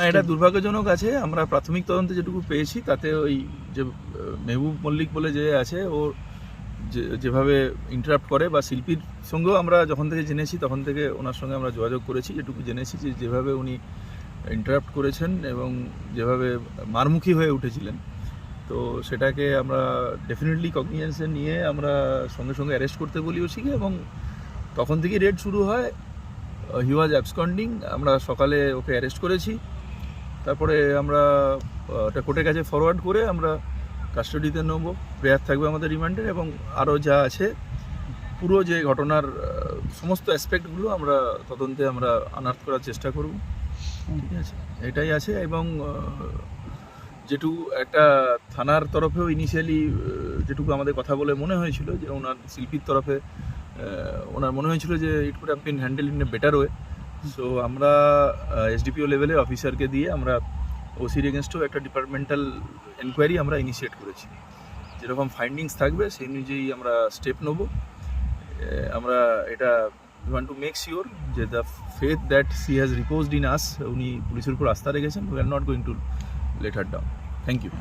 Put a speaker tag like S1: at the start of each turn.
S1: এটা দুর্ভাগ্যজনক আছে। আমরা প্রাথমিক তদন্তে যেটুকু পেয়েছি তাতে ওই যে মেহবুব মল্লিক বলে যে আছে, ও যেভাবে ইন্টারাপ্ট করে, বা শিল্পীর সঙ্গেও আমরা যখন থেকে জেনেছি তখন থেকে ওনার সঙ্গে আমরা যোগাযোগ করেছি, যেটুকু জেনেছি যে যেভাবে উনি ইন্টারাপ্ট করেছেন এবং যেভাবে মারমুখী হয়ে উঠেছিলেন, তো সেটাকে আমরা ডেফিনেটলি কগনিজেন্সে নিয়ে আমরা সঙ্গে সঙ্গে অ্যারেস্ট করতে বলি ওসিকে, এবং তখন থেকেই রেড শুরু হয়। হি ওয়াজ অ্যাবসকন্ডিং। আমরা সকালে ওকে অ্যারেস্ট করেছি, তারপরে আমরা ওটা কোর্টের কাছে ফরওয়ার্ড করে আমরা কাস্টাডিতে নেব। প্রেয়ার থাকবে আমাদের রিমান্ডের, এবং আরও যা আছে পুরো যে ঘটনার সমস্ত অ্যাসপেক্টগুলো আমরা তদন্তে আমরা আনার্থ করার চেষ্টা করব। ঠিক আছে, এটাই আছে। এবং যেটুকু একটা থানার তরফেও ইনিশিয়ালি যেটুকু আমাদের কথা বলে মনে হয়েছিল, যে ওনার শিল্পীর তরফে ওনার মনে হয়েছিল যে it could have been handle in a better way. So আমরা এসডিপিও লেভেলের অফিসারকে দিয়ে আমরা ওসির এগেনস্টেও একটা ডিপার্টমেন্টাল এনকোয়ারি আমরা ইনিশিয়েট করেছি। যেরকম ফাইন্ডিংস থাকবে সেই অনুযায়ী আমরা স্টেপ নেব। আমরা এটা we want to make sure যে the faith that she has reposed in us, উনি পুলিশের উপর আস্থা রেখেছেন, we are not going to let her down. Thank you.